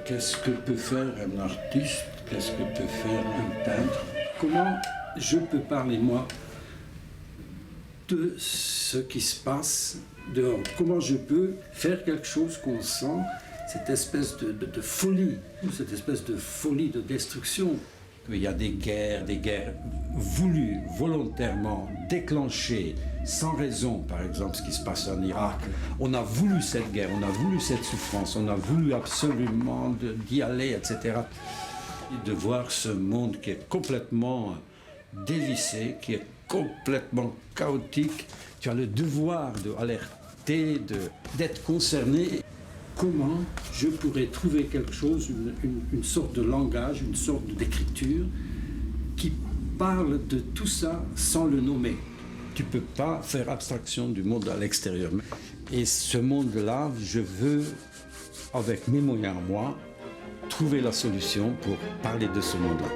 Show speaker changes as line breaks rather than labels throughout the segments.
Qu'est-ce que peut faire un artiste? Qu'est-ce que peut faire un peintre? Comment je peux parler, moi, de ce qui se passe dehors? Comment je peux faire quelque chose qu'on sent, cette espèce de folie, cette espèce de folie de destruction? Il y a des guerres voulues, volontairement, déclenchées, sans raison, par exemple ce qui se passe en Irak. On a voulu cette guerre, on a voulu cette souffrance, on a voulu absolument d'y aller, etc. Et de voir ce monde qui est complètement dévissé, qui est complètement chaotique, tu as le devoir d'alerter, d'être concerné. Comment je pourrais trouver quelque chose, une sorte de langage, une sorte d'écriture qui parle de tout ça sans le nommer. Tu ne peux pas faire abstraction du monde à l'extérieur. Et ce monde-là, je veux, avec mes moyens à moi, trouver la solution pour parler de ce monde-là.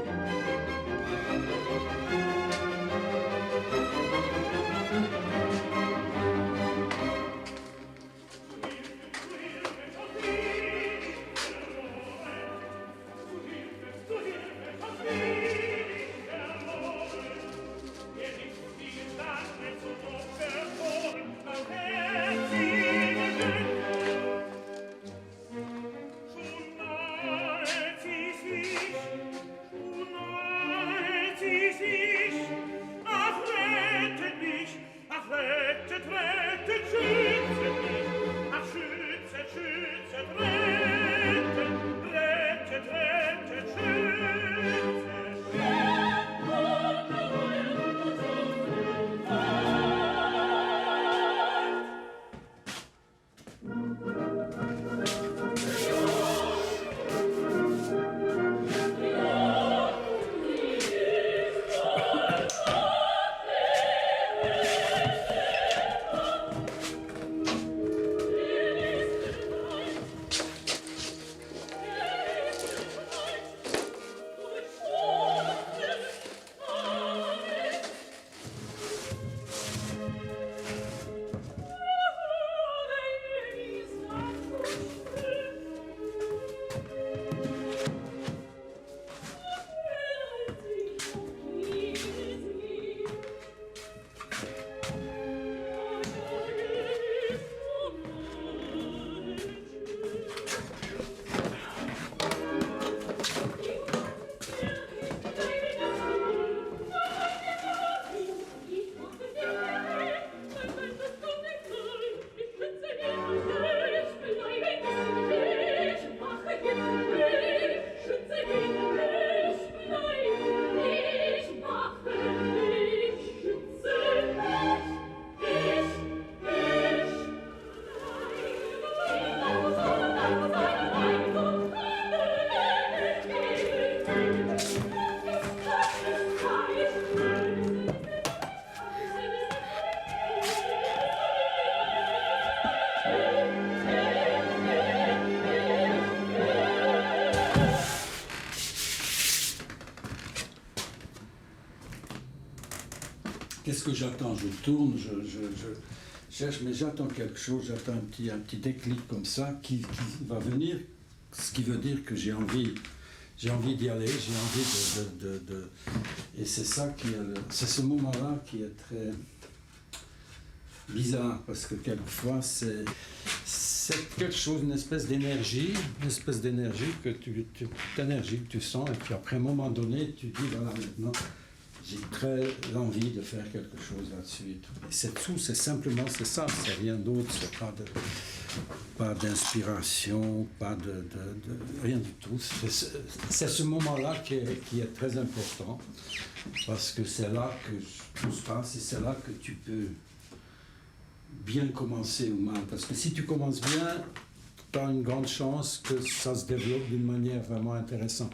Qu'est-ce que j'attends? Je tourne, je cherche, mais j'attends quelque chose, j'attends un petit déclic comme ça qui va venir, ce qui veut dire que j'ai envie d'y aller, j'ai envie et c'est ça c'est ce moment-là qui est très bizarre, parce que quelquefois c'est quelque chose, une espèce d'énergie que tu sens, et puis après un moment donné, tu dis voilà, maintenant j'ai très envie de faire quelque chose là-dessus. Et c'est tout, c'est simplement, c'est ça, c'est rien d'autre, c'est pas d'inspiration, pas de rien du tout. C'est ce moment-là qui est très important, parce que c'est là que tout se passe, et c'est là que tu peux bien commencer ou mal. Parce que si tu commences bien, tu as une grande chance que ça se développe d'une manière vraiment intéressante.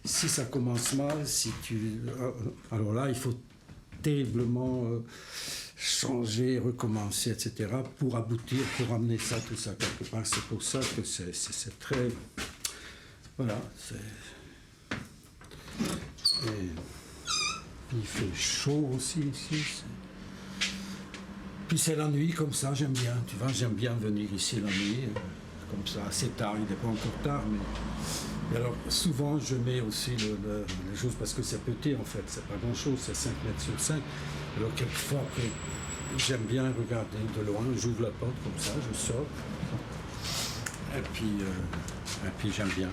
Si ça commence mal, alors là, il faut terriblement changer, recommencer, etc., pour aboutir, pour amener ça, tout ça quelque part. C'est pour ça que c'est très... Voilà, et il fait chaud aussi ici. Puis c'est la nuit comme ça, j'aime bien, tu vois, j'aime bien venir ici la nuit, comme ça, assez tard, il n'est pas encore tard, mais... Et alors, souvent, je mets aussi les choses, parce que c'est petit en fait, c'est pas grand chose, c'est 5 mètres sur 5. Alors, quelquefois, j'aime bien regarder de loin, j'ouvre la porte comme ça, je sors. Et puis j'aime bien.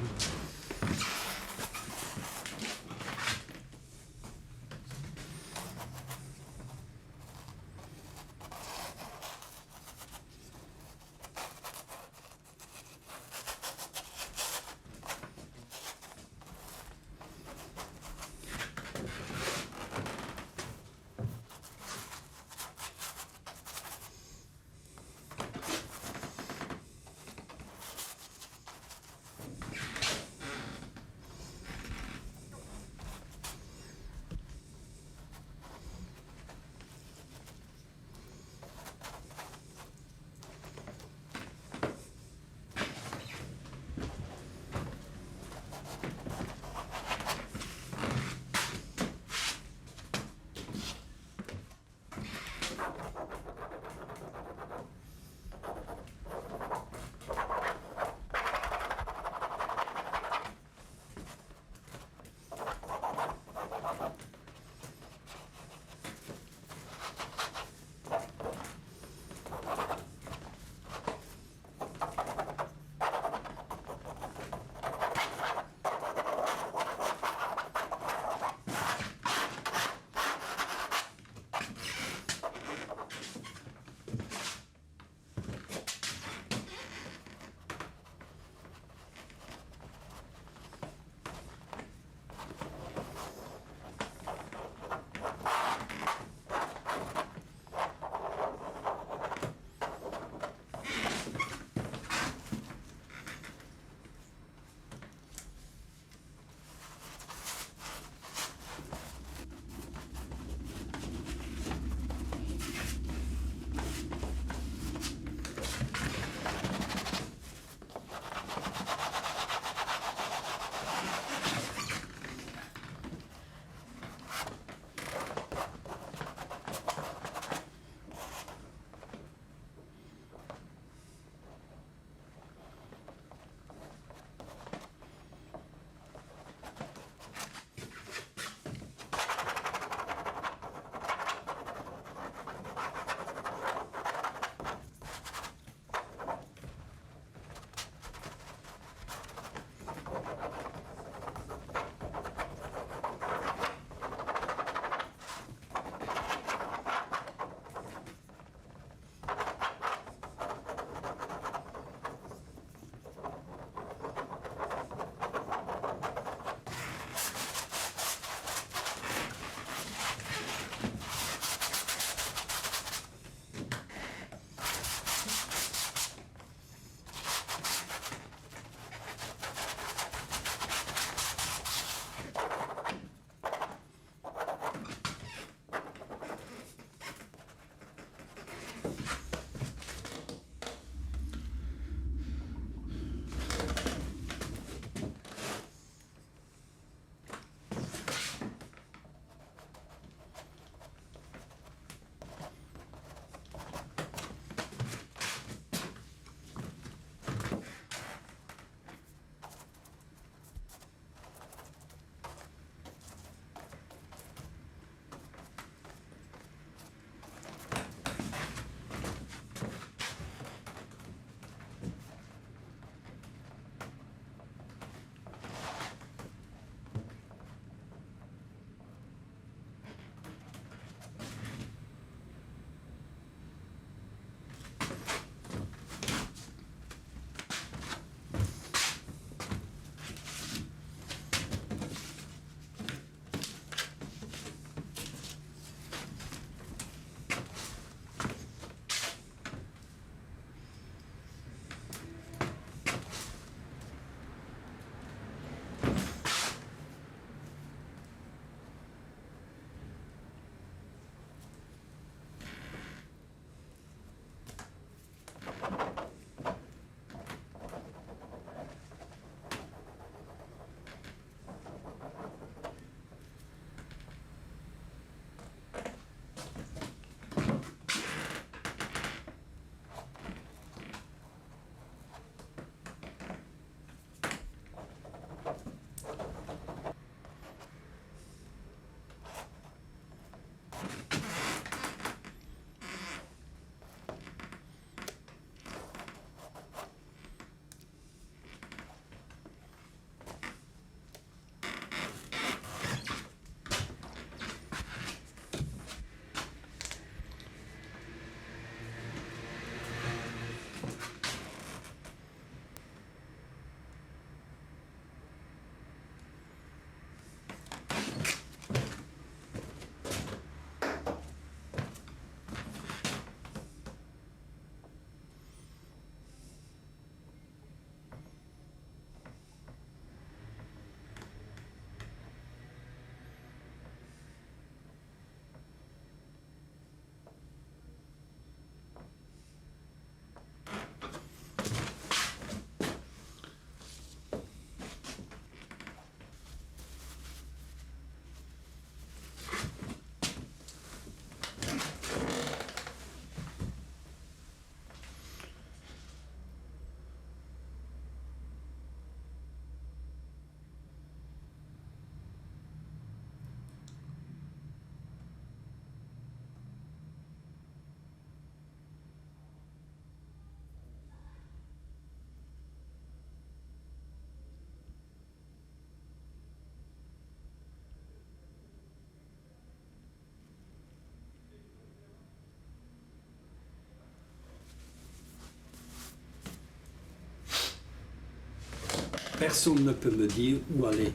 Personne ne peut me dire où aller.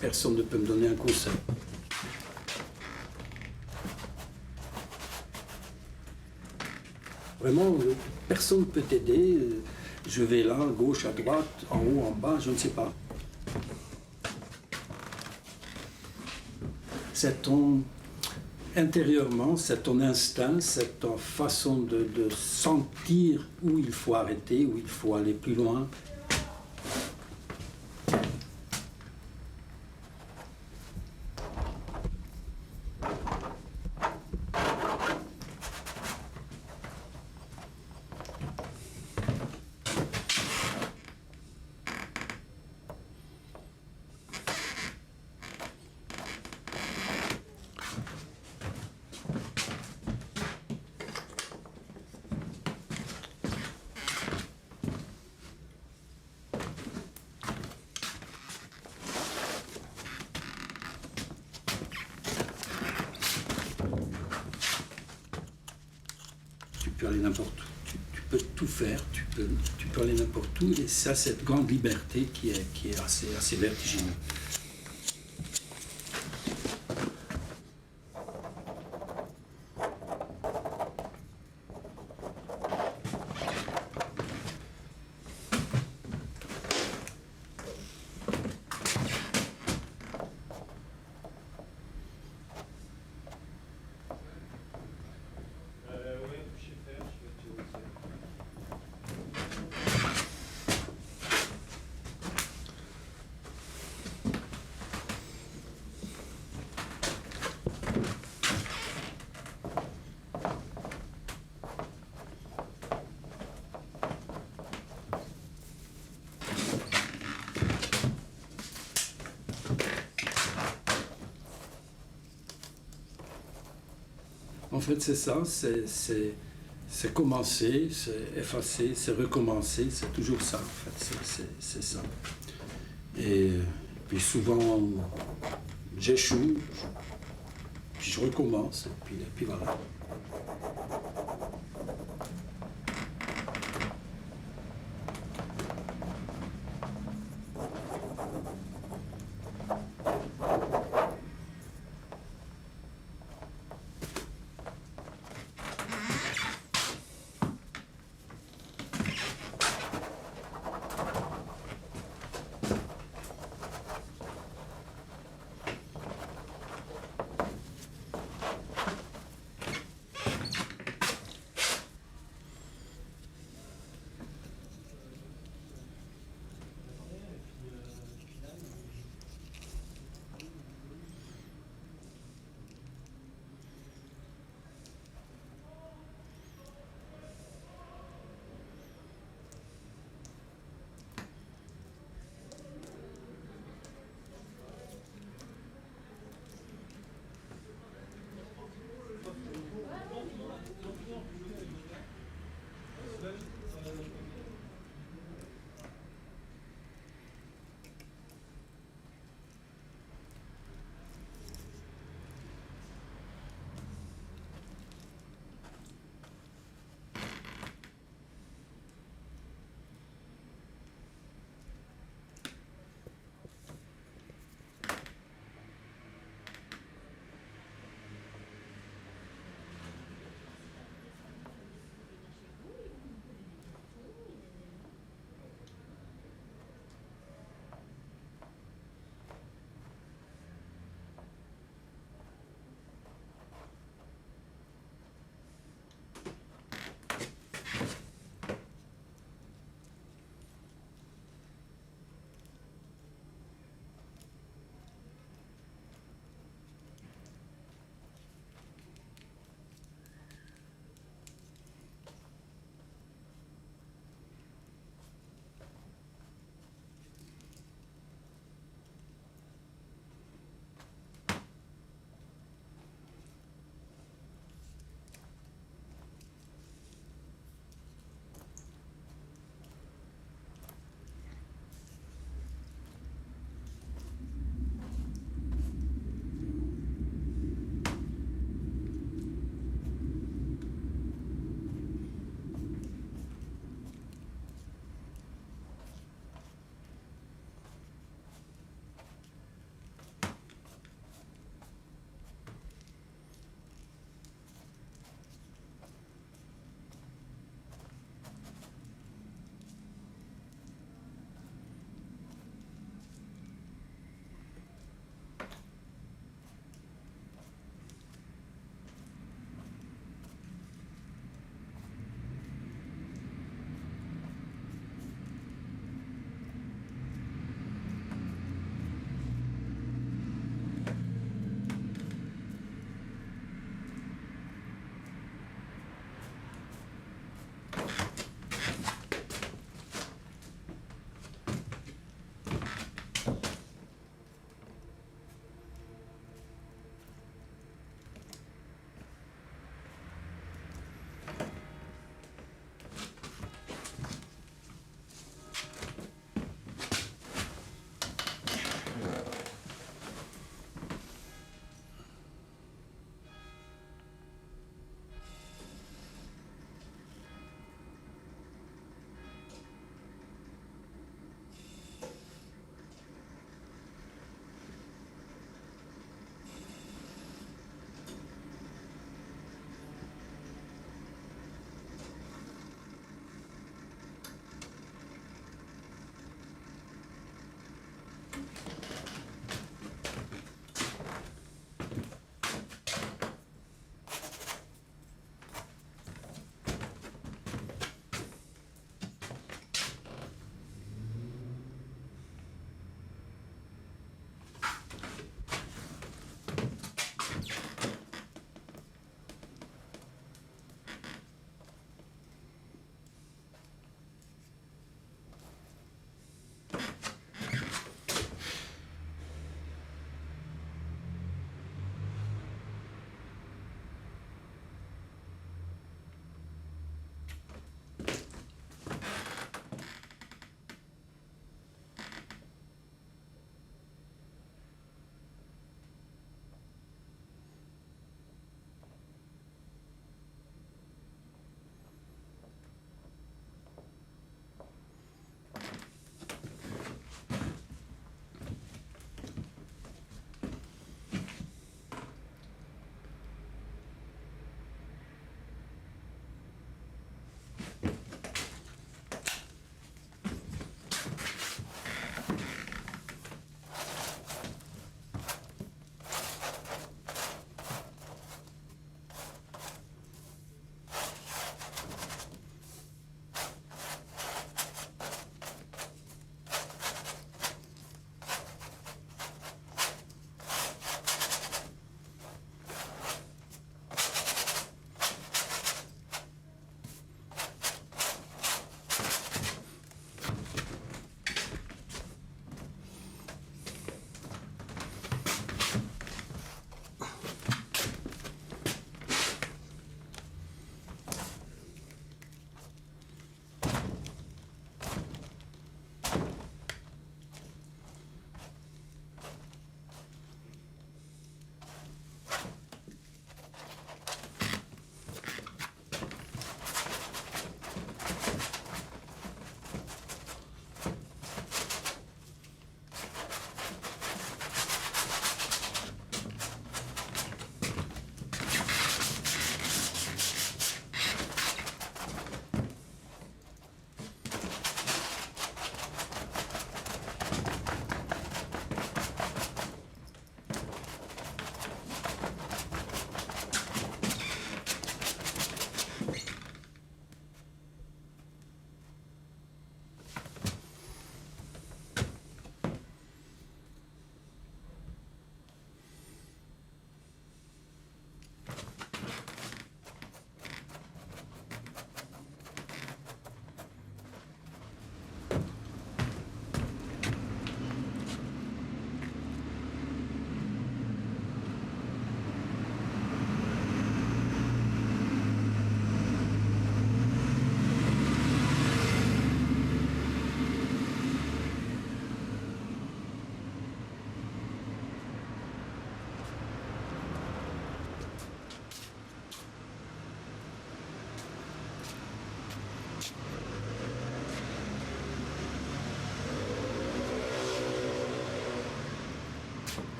Personne ne peut me donner un conseil. Vraiment, personne ne peut t'aider. Je vais là, à gauche, à droite, en haut, en bas, je ne sais pas. C'est ton... Intérieurement, c'est ton instinct, c'est ta façon de sentir où il faut arrêter, où il faut aller plus loin. Tu peux aller n'importe où, tu peux tout faire, tu peux aller n'importe où, et ça, cette grande liberté qui est assez vertigineuse. En fait, c'est ça, c'est commencer, c'est effacer, c'est recommencer, c'est toujours ça, en fait, c'est ça. Et puis souvent, j'échoue, puis je recommence, et puis voilà.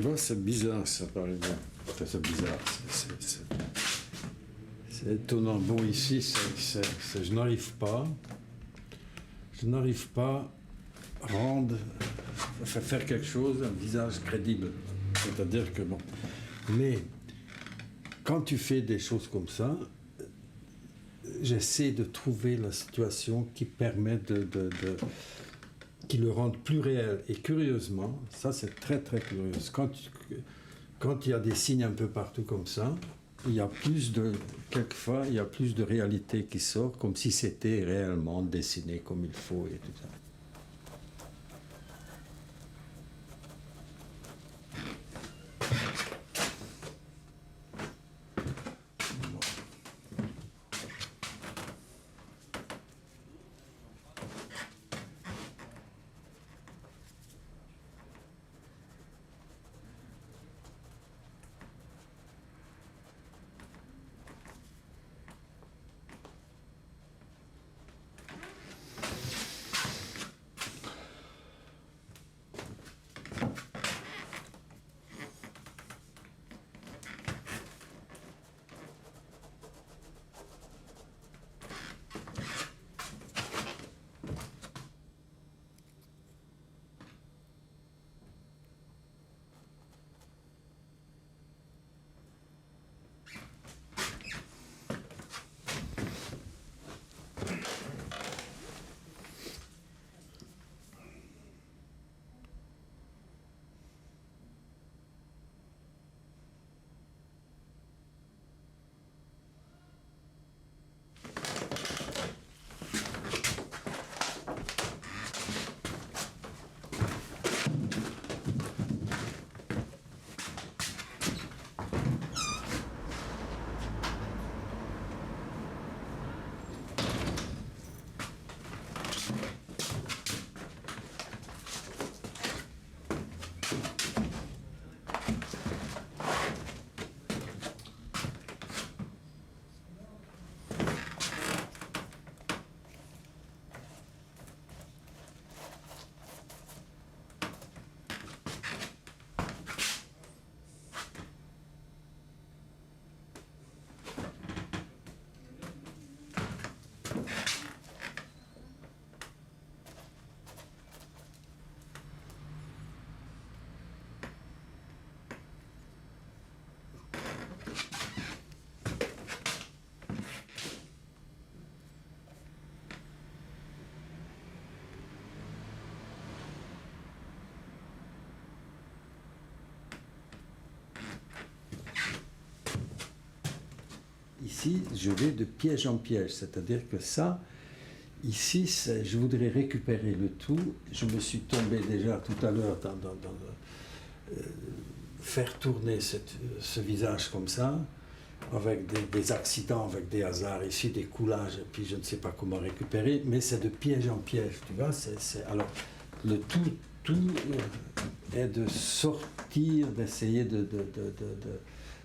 vois, c'est bizarre ça, par exemple. Enfin, c'est bizarre, c'est étonnant. Bon, ici, je n'arrive pas faire quelque chose, un visage crédible. C'est-à-dire que bon. Mais quand tu fais des choses comme ça, j'essaie de trouver la situation qui permet qui le rende plus réel. Et curieusement, ça c'est très très curieux. Quand il y a des signes un peu partout comme ça, quelquefois, il y a plus de réalité qui sort, comme si c'était réellement dessiné comme il faut et tout ça. Ici, je vais de piège en piège, c'est-à-dire que ça, ici, je voudrais récupérer le tout. Je me suis tombé déjà tout à l'heure dans faire tourner ce visage comme ça, avec des accidents, avec des hasards ici, des coulages, et puis je ne sais pas comment récupérer, mais c'est de piège en piège, tu vois. Alors, le tout est de sortir, d'essayer de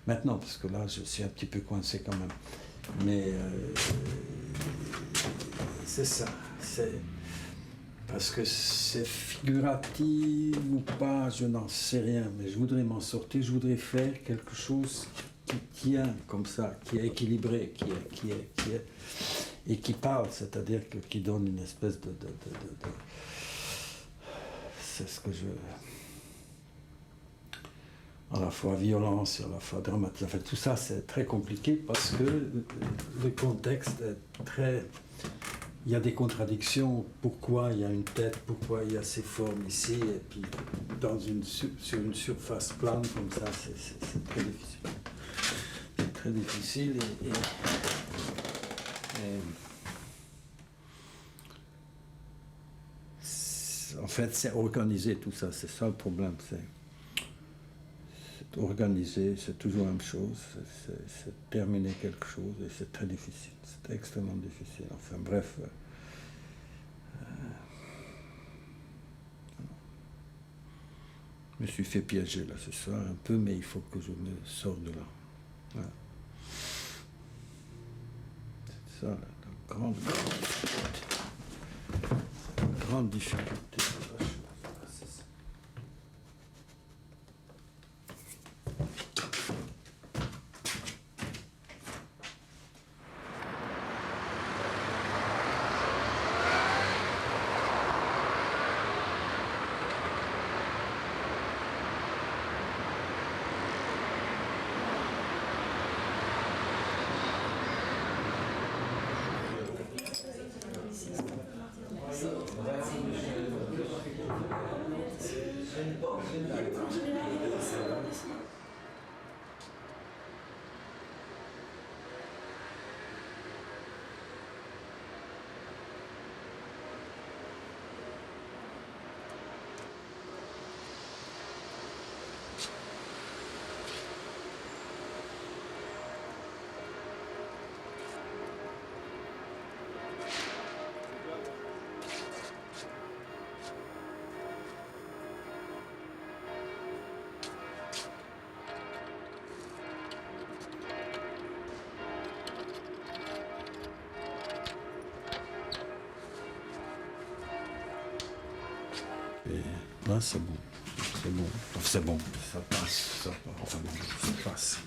maintenant, parce que là, je suis un petit peu coincé quand même. Mais c'est ça. Parce que c'est figuratif ou pas, je n'en sais rien. Mais je voudrais m'en sortir. Je voudrais faire quelque chose qui tient comme ça, qui est équilibré, qui est et qui parle, c'est-à-dire qui donne une espèce de c'est ce que je... à la fois violence et à la fois dramatique. Enfin, tout ça, c'est très compliqué parce que le contexte est très... Il y a des contradictions. Pourquoi il y a une tête, pourquoi il y a ces formes ici, et puis sur une surface plane comme ça, c'est très difficile. C'est très difficile en fait, c'est organiser tout ça, c'est ça le problème. C'est organiser, c'est toujours la même chose, c'est terminer quelque chose, et c'est très difficile, c'est extrêmement difficile. Enfin bref, je me suis fait piéger là ce soir un peu, mais il faut que je me sorte de là. Voilà. C'est ça la grande difficulté. Et là, c'est bon. C'est bon. Enfin, c'est bon. Ça passe. Ça passe. Enfin bon, ça passe.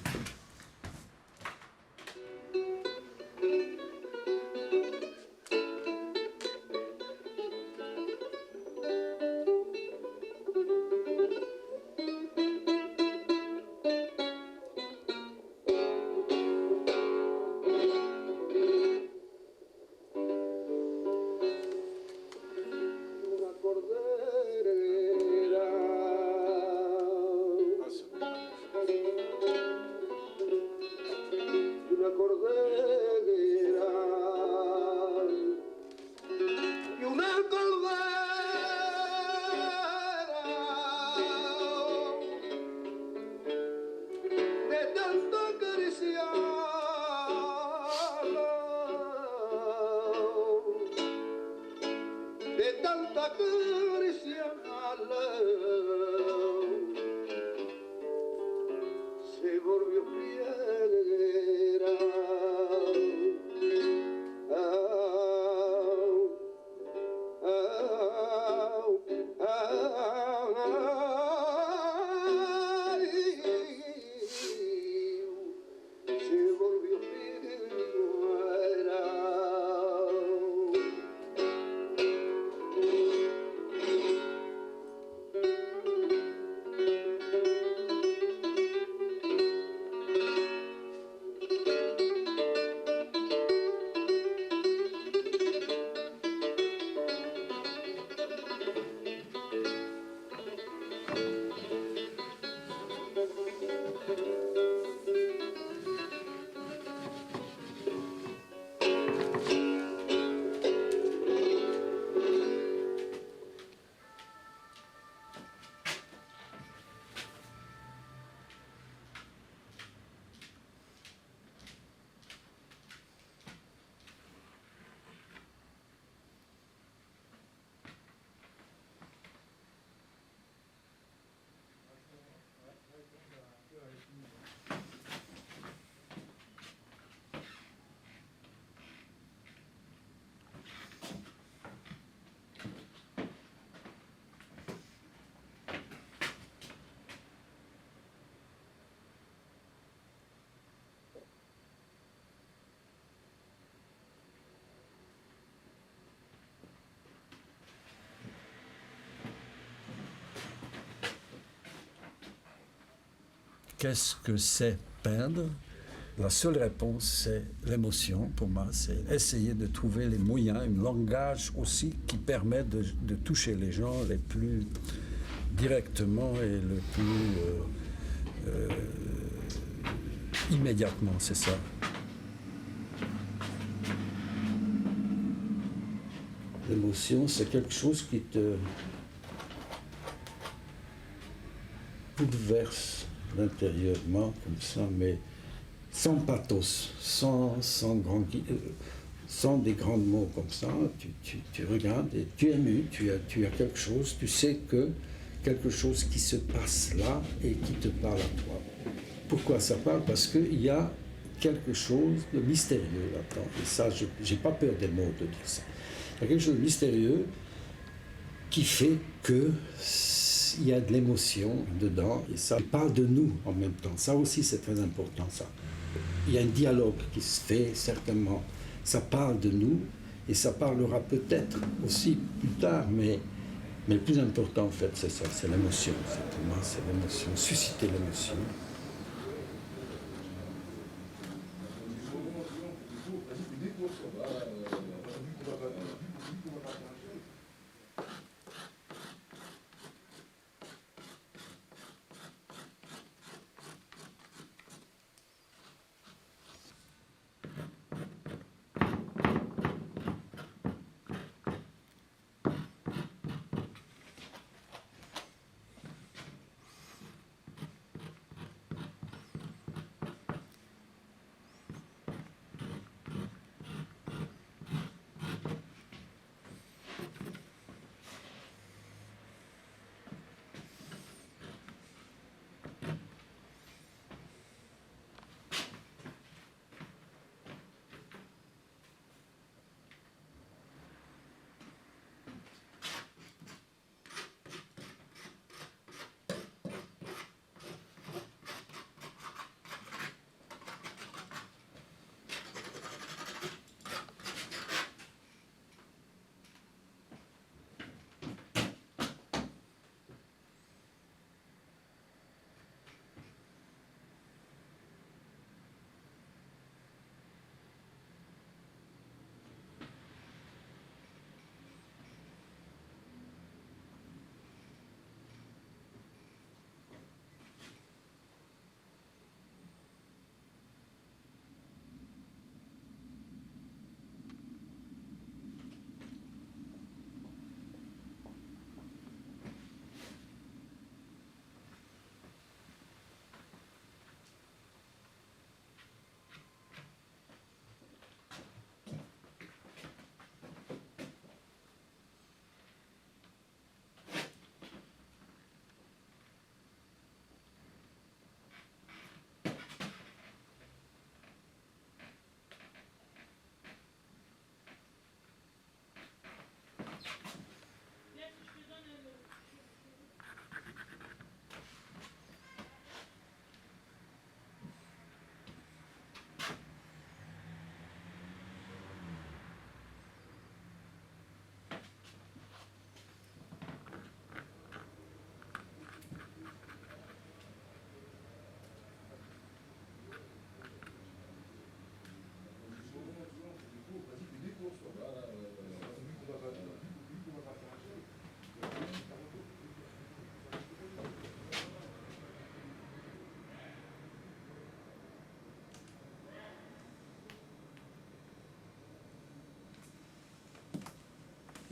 Qu'est-ce que c'est peindre? La seule réponse, c'est l'émotion. Pour moi, c'est essayer de trouver les moyens, un langage aussi qui permet de toucher les gens les plus directement et le plus immédiatement, c'est ça. L'émotion, c'est quelque chose qui te bouleverse intérieurement comme ça, mais sans pathos, sans des grands mots comme ça. Tu regardes et tu es ému, tu as quelque chose, tu sais que quelque chose qui se passe là et qui te parle à toi. Pourquoi ça parle? Parce qu'il y a quelque chose de mystérieux là-dedans. Et ça, j'ai pas peur des mots de dire ça. Il y a quelque chose de mystérieux qui fait que il y a de l'émotion dedans, et ça parle de nous en même temps. Ça aussi, c'est très important, ça. Il y a un dialogue qui se fait, certainement. Ça parle de nous, et ça parlera peut-être aussi plus tard, mais le plus important, en fait, c'est ça, c'est l'émotion. Pour moi, c'est l'émotion, susciter l'émotion.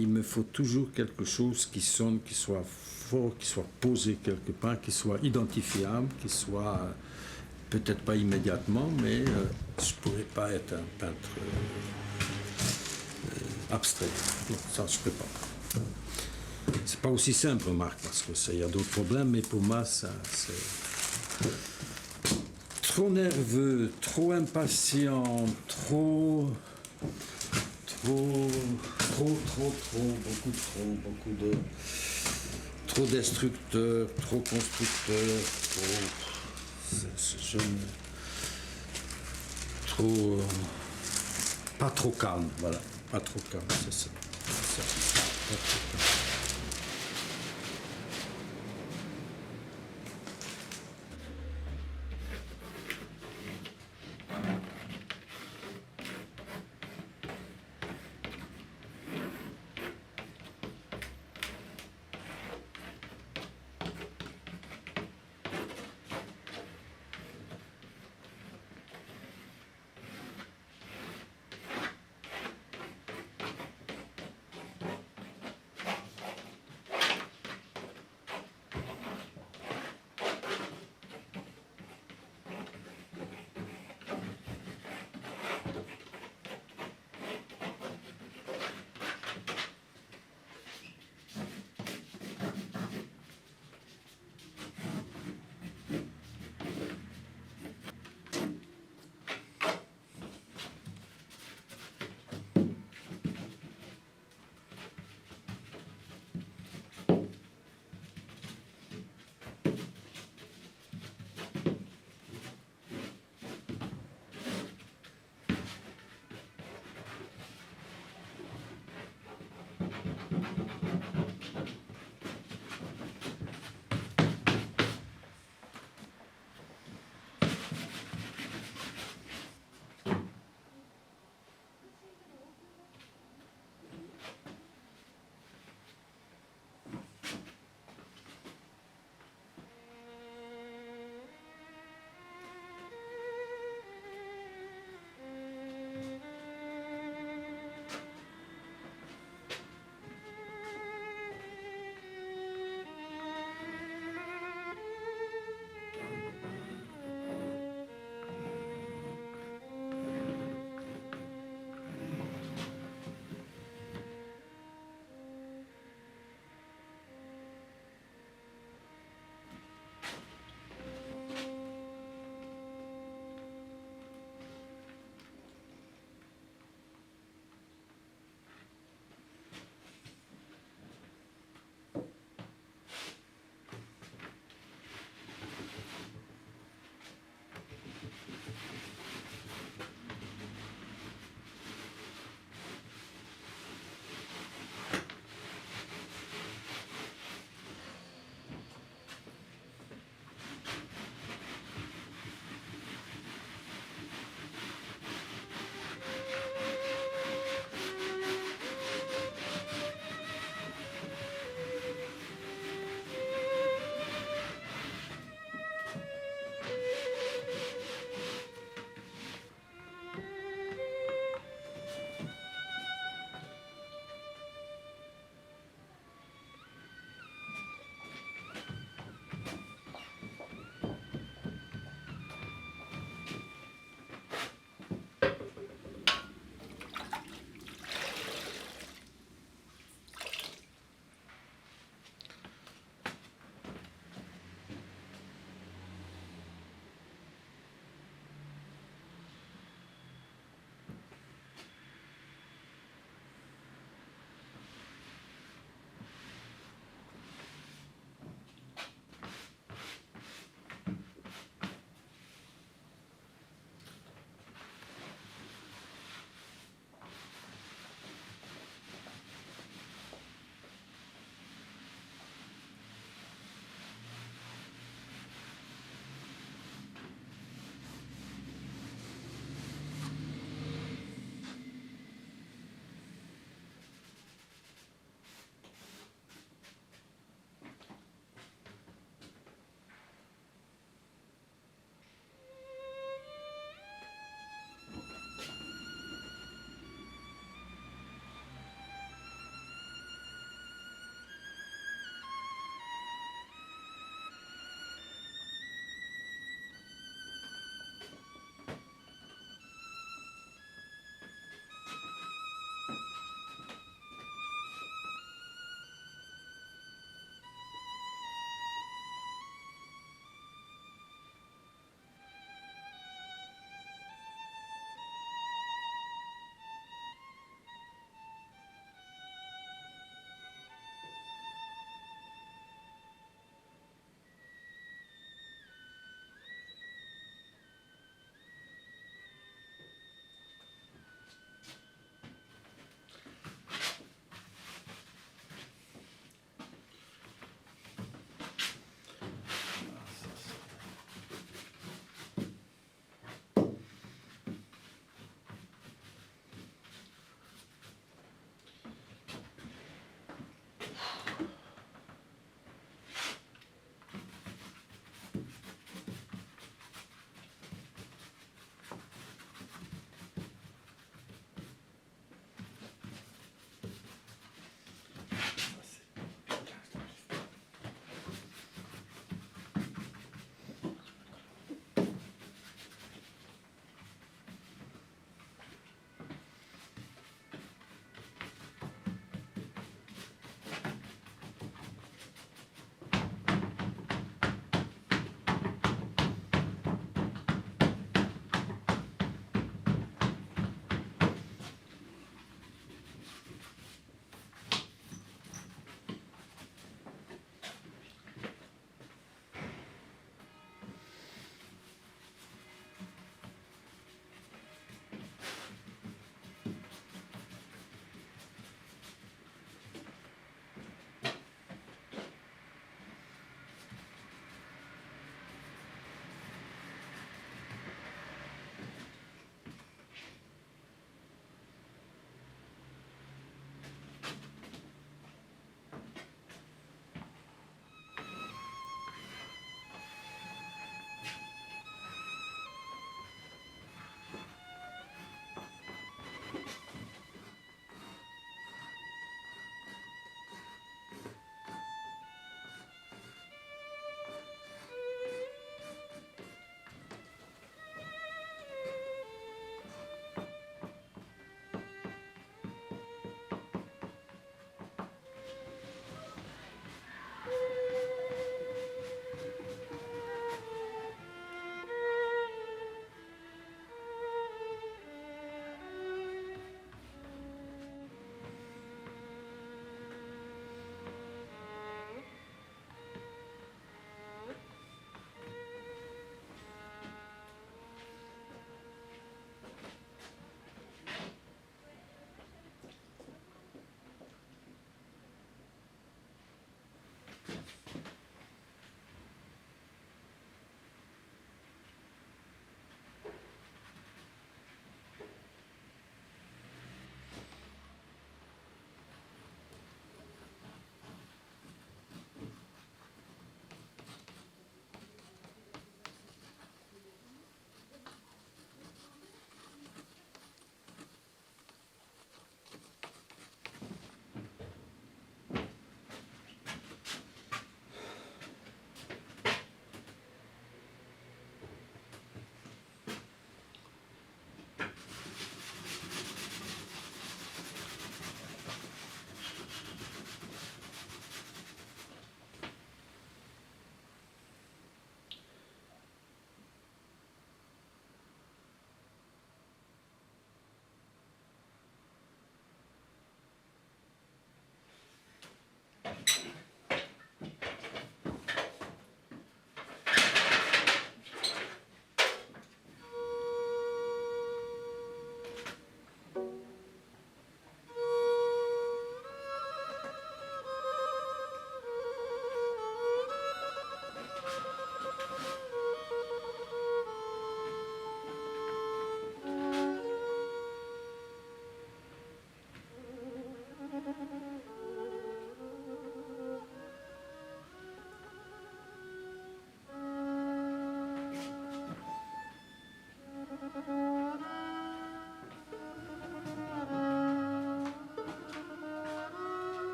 Il me faut toujours quelque chose qui sonne, qui soit fort, qui soit posé quelque part, qui soit identifiable, qui soit peut-être pas immédiatement, mais je ne pourrais pas être un peintre abstrait. Non, ça, je ne peux pas. C'est pas aussi simple, remarque, parce qu'il y a d'autres problèmes, mais pour moi, ça, c'est trop nerveux, trop impatient, trop, beaucoup de, trop destructeur, trop constructeur, trop, pas trop calme, voilà, pas trop calme, c'est ça. Pas trop calme.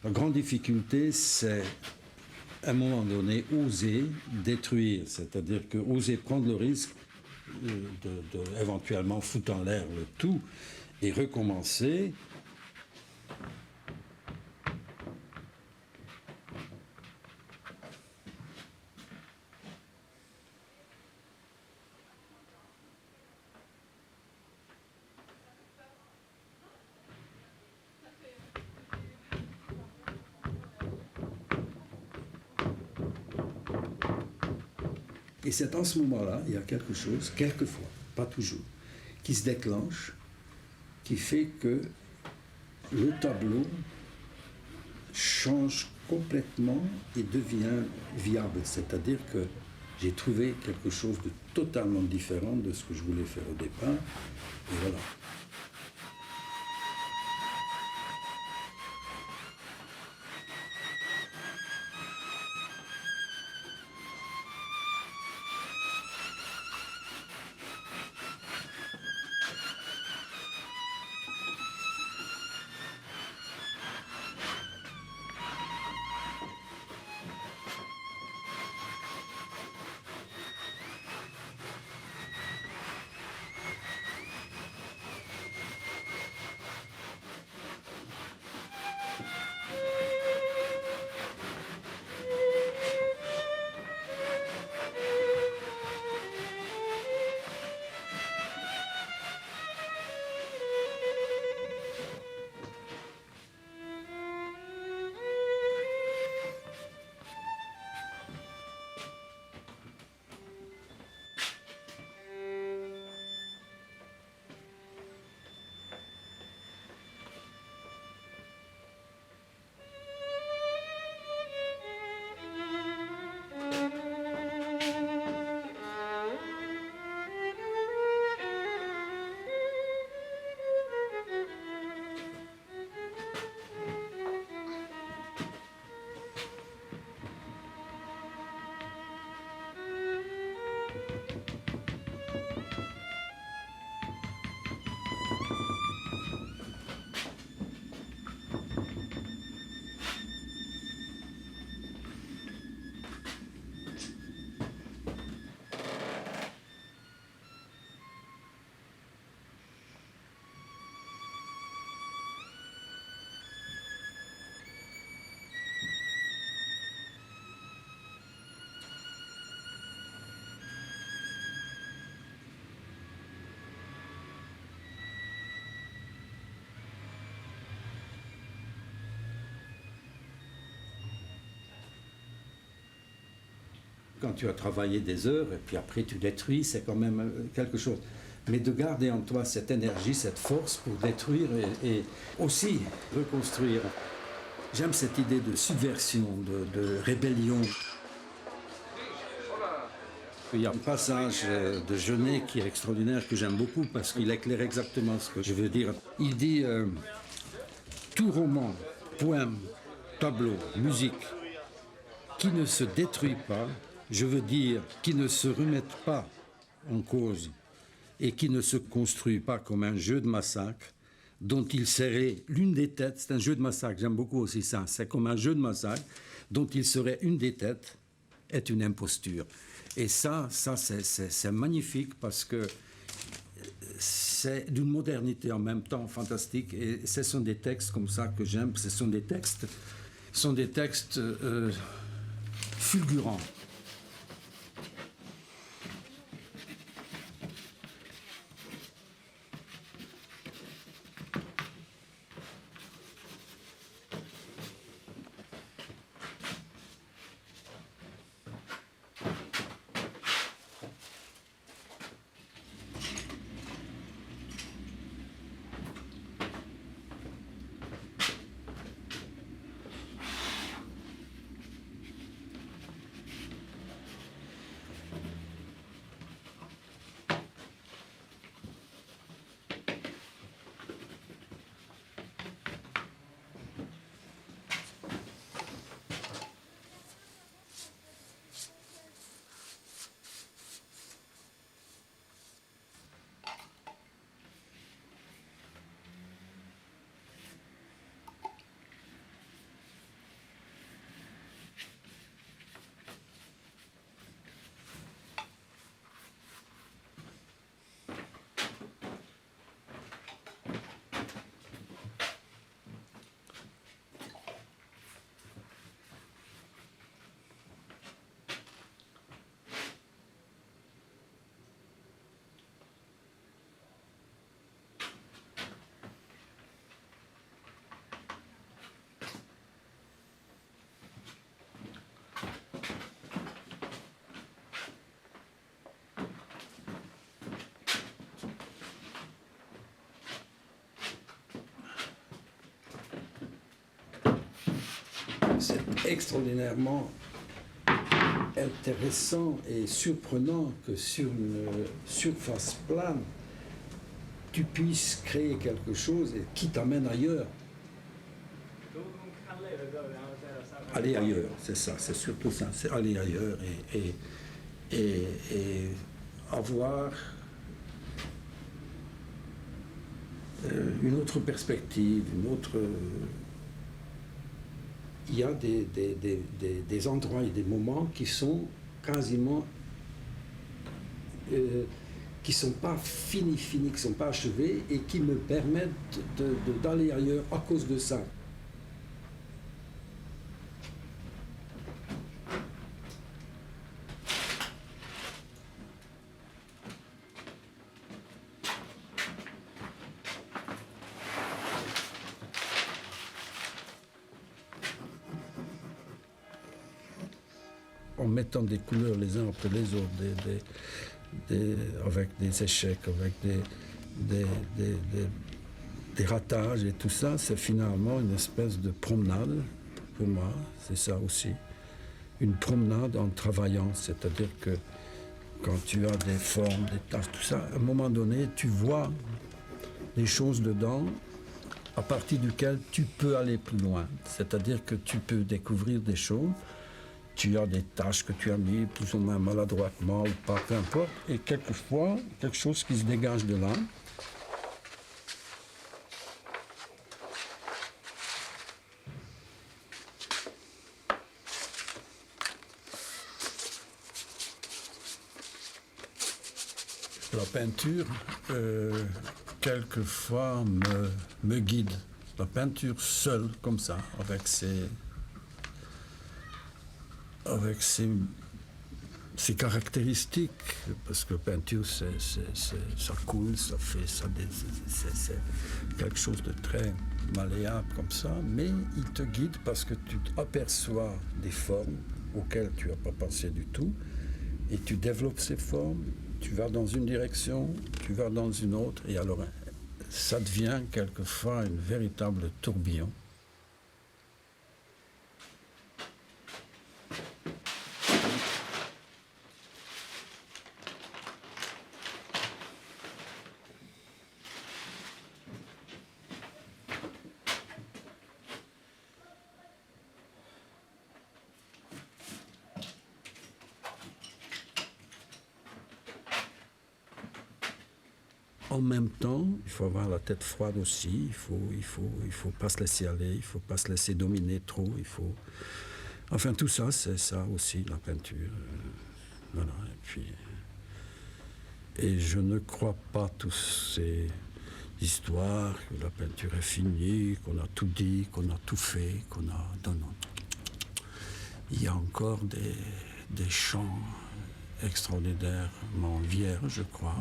La grande difficulté, c'est à un moment donné oser détruire, c'est-à-dire que oser prendre le risque de éventuellement foutre en l'air le tout et recommencer. Et c'est en ce moment-là, il y a quelque chose, quelquefois, pas toujours, qui se déclenche, qui fait que le tableau change complètement et devient viable. C'est-à-dire que j'ai trouvé quelque chose de totalement différent de ce que je voulais faire au départ. Et voilà. Quand tu as travaillé des heures et puis après tu détruis, c'est quand même quelque chose. Mais de garder en toi cette énergie, cette force pour détruire et aussi reconstruire. J'aime cette idée de subversion, de rébellion. Il y a un passage de Genet qui est extraordinaire, que j'aime beaucoup parce qu'il éclaire exactement ce que je veux dire. Il dit tout roman, poème, tableau, musique qui ne se détruit pas, je veux dire qui ne se remette pas en cause et qui ne se construit pas comme un jeu de massacre dont il serait l'une des têtes. C'est un jeu de massacre, j'aime beaucoup aussi ça. C'est comme un jeu de massacre dont il serait une des têtes est une imposture. Et ça c'est magnifique parce que c'est d'une modernité en même temps fantastique. Et ce sont des textes comme ça que j'aime. Ce sont des textes fulgurants. c'est extraordinairement intéressant et surprenant que sur une surface plane, tu puisses créer quelque chose qui t'amène ailleurs. Aller ailleurs, c'est ça, c'est surtout ça, c'est aller ailleurs et avoir une autre perspective, une autre... Il y a des endroits et des moments qui sont quasiment... qui ne sont pas finis, qui ne sont pas achevés et qui me permettent d'aller ailleurs à cause de ça. En mettant des couleurs les uns après les autres, avec des échecs, avec des ratages et tout ça, c'est finalement une espèce de promenade, pour moi, c'est ça aussi. Une promenade en travaillant, c'est-à-dire que quand tu as des formes, des tâches, tout ça, à un moment donné, tu vois des choses dedans à partir duquel tu peux aller plus loin. C'est-à-dire que tu peux découvrir des choses, tu as des tâches que tu as mis plus ou moins maladroitement ou pas, peu importe, et quelquefois, quelque chose qui se dégage de là. La peinture, quelquefois, me guide. La peinture seule, comme ça, avec ses caractéristiques, parce que la peinture, ça coule, ça fait, c'est quelque chose de très malléable comme ça, mais il te guide parce que tu aperçois des formes auxquelles tu n'as pas pensé du tout, et tu développes ces formes, tu vas dans une direction, tu vas dans une autre, et alors ça devient quelquefois un véritable tourbillon. En même temps, il faut avoir la tête froide aussi, il faut pas se laisser aller, il faut pas se laisser dominer trop, Enfin, tout ça, c'est ça aussi, la peinture. Voilà, et je ne crois pas toutes ces histoires que la peinture est finie, qu'on a tout dit, qu'on a tout fait, qu'on a... Non. Il y a encore des champs extraordinairement vierges, je crois.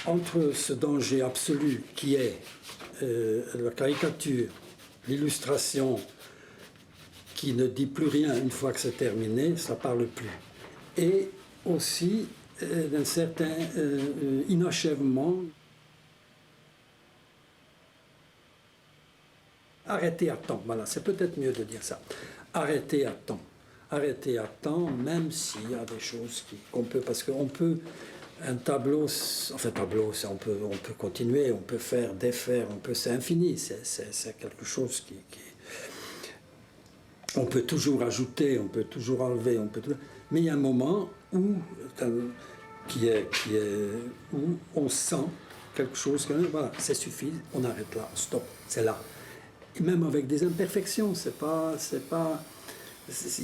entre ce danger absolu qui est la caricature, l'illustration, qui ne dit plus rien une fois que c'est terminé, ça ne parle plus. Et aussi d'un certain inachèvement. Arrêter à temps, voilà, c'est peut-être mieux de dire ça. Arrêter à temps. Arrêter à temps, même s'il y a des choses qu'on peut, parce qu'on peut, un tableau, on peut continuer, on peut faire, défaire, c'est infini, c'est quelque chose qui on peut toujours ajouter, on peut toujours enlever, mais il y a un moment où on sent quelque chose, voilà, c'est suffit, on arrête là, stop, c'est là. Et même avec des imperfections, il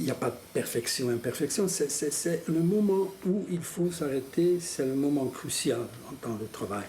n'y a pas de perfection, imperfection, c'est le moment où il faut s'arrêter, c'est le moment crucial dans le travail.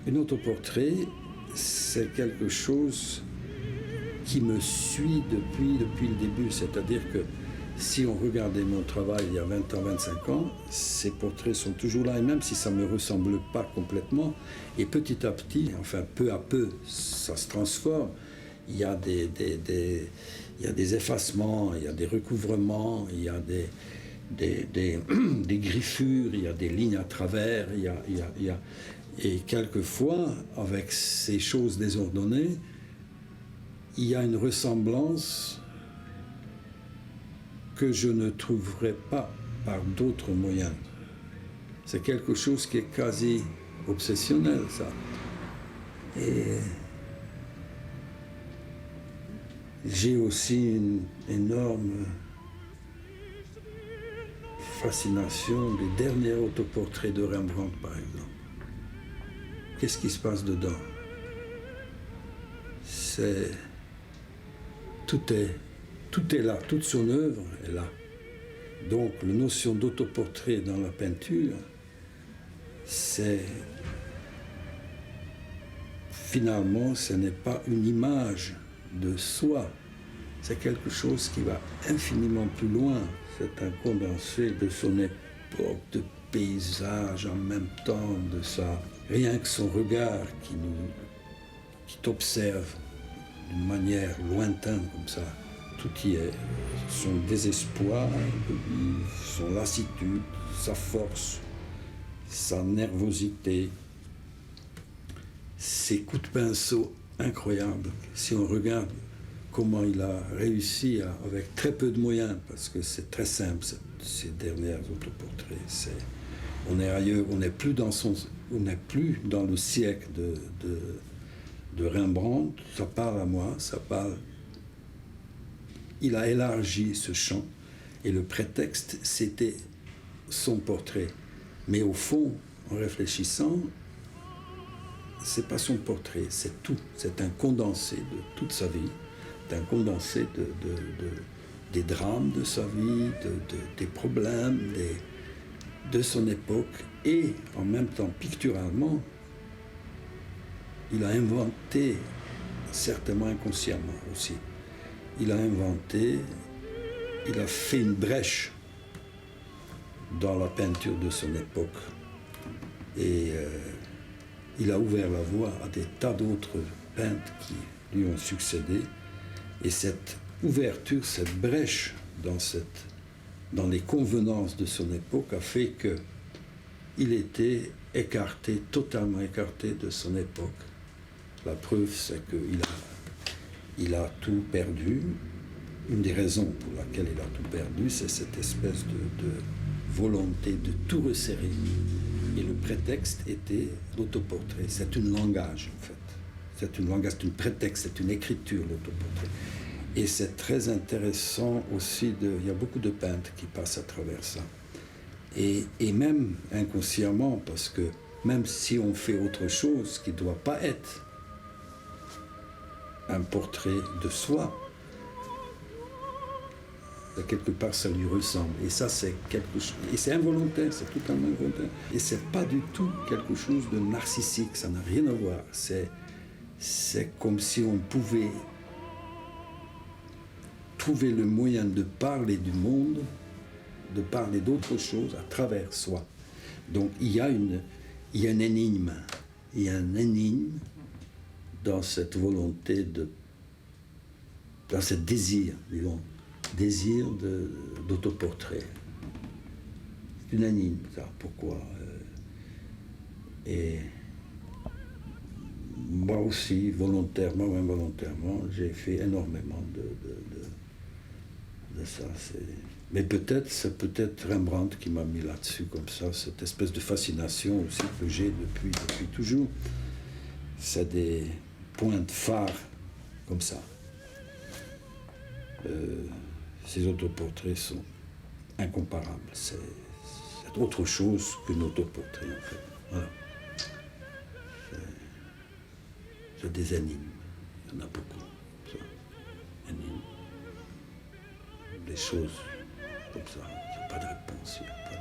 Un autoportrait, c'est quelque chose qui me suit depuis le début. C'est-à-dire que si on regardait mon travail il y a 20 ans, 25 ans, ces portraits sont toujours là. Et même si ça ne me ressemble pas complètement, et petit à petit, enfin peu à peu, ça se transforme. Il y a des effacements, il y a des recouvrements, il y a des griffures, il y a des lignes à travers, et quelquefois, avec ces choses désordonnées, il y a une ressemblance que je ne trouverai pas par d'autres moyens. C'est quelque chose qui est quasi obsessionnel, ça. Et j'ai aussi une énorme fascination des derniers autoportraits de Rembrandt, par exemple. Qu'est-ce qui se passe dedans? Tout est là, toute son œuvre est là. Donc, la notion d'autoportrait dans la peinture, finalement, ce n'est pas une image de soi, c'est quelque chose qui va infiniment plus loin. C'est un condensé de son époque, de paysage en même temps, de ça. Rien que son regard qui t'observe d'une manière lointaine comme ça. Tout y est. Son désespoir de vivre, son lassitude, sa force, sa nervosité, ses coups de pinceau incroyables. Si on regarde comment il a réussi avec très peu de moyens, parce que c'est très simple, ces derniers autoportraits. On est ailleurs, on n'est plus dans le siècle de Rembrandt. Ça parle à moi, ça parle. Il a élargi ce champ et le prétexte, c'était son portrait. Mais au fond, en réfléchissant, c'est pas son portrait, c'est tout. C'est un condensé de toute sa vie, c'est un condensé des drames de sa vie, des problèmes de son époque. Et en même temps, picturalement, il a inventé, certainement inconsciemment aussi, il a fait une brèche dans la peinture de son époque. Et il a ouvert la voie à des tas d'autres peintres qui lui ont succédé. Et cette ouverture, cette brèche dans les convenances de son époque a fait qu'il était écarté, totalement écarté de son époque. La preuve, c'est qu'il a tout perdu. Une des raisons pour laquelle il a tout perdu, c'est cette espèce de volonté de tout resserrer. Et le prétexte était l'autoportrait. C'est un langage, en fait. C'est un langage, c'est un prétexte, c'est une écriture, l'autoportrait. Et c'est très intéressant aussi, il y a beaucoup de peintres qui passent à travers ça. Et même inconsciemment, parce que même si on fait autre chose qui ne doit pas être un portrait de soi, quelque part ça lui ressemble. Et ça, c'est quelque chose. Et c'est involontaire, c'est totalement involontaire. Et c'est pas du tout quelque chose de narcissique, ça n'a rien à voir. C'est comme si on pouvait trouver le moyen de parler du monde, de parler d'autre chose à travers soi. Donc il y a une énigme. Il y a un énigme dans cette volonté dans ce désir, disons, d'autoportrait. C'est une énigme, ça, pourquoi et moi aussi, volontairement ou involontairement, j'ai fait énormément de ça. Mais c'est peut-être Rembrandt qui m'a mis là-dessus comme ça, cette espèce de fascination aussi que j'ai depuis toujours. C'est des points de phare comme ça. Ces autoportraits sont incomparables. C'est autre chose qu'un autoportrait, en fait. Voilà. C'est des énigmes. Il y en a beaucoup. Ça. Énigmes. Des choses comme ça. Il n'y a pas de réponse. Il n'y a pas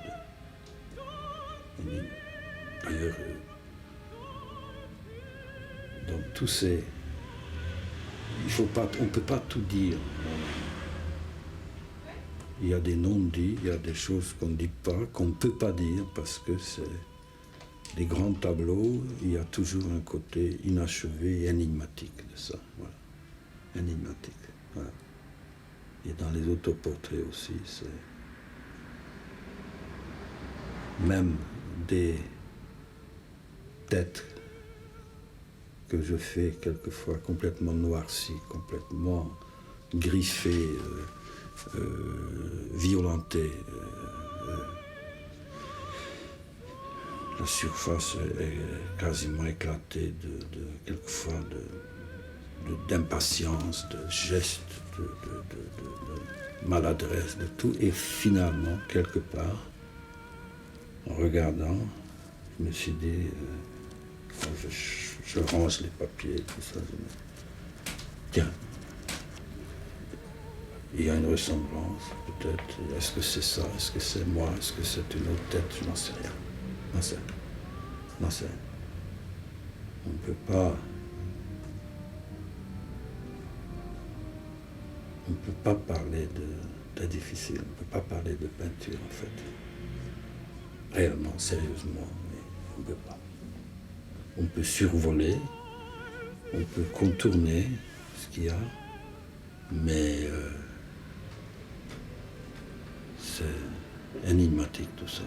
de énigmes. D'ailleurs, donc tous ces... on ne peut pas tout dire. Il y a des non-dits, il y a des choses qu'on ne dit pas, qu'on ne peut pas dire, parce que c'est des grands tableaux, il y a toujours un côté inachevé et énigmatique de ça. Voilà. Énigmatique. Voilà. Et dans les autoportraits aussi, c'est même des têtes que je fais quelquefois complètement noircies, complètement griffées, violentées. La surface est quasiment éclatée quelquefois d'impatience, de gestes, de maladresse, de tout. Et finalement, quelque part, en regardant, je me suis dit, quand je range les papiers, tout ça, je me dis, tiens, il y a une ressemblance, peut-être. Est-ce que c'est ça? Est-ce que c'est moi? Est-ce que c'est une autre tête? Je n'en sais rien. Non, c'est. On ne On ne peut pas parler de difficile, on ne peut pas parler de peinture en fait. Réellement, sérieusement, mais on ne peut pas. On peut survoler, on peut contourner ce qu'il y a, mais c'est énigmatique tout ça.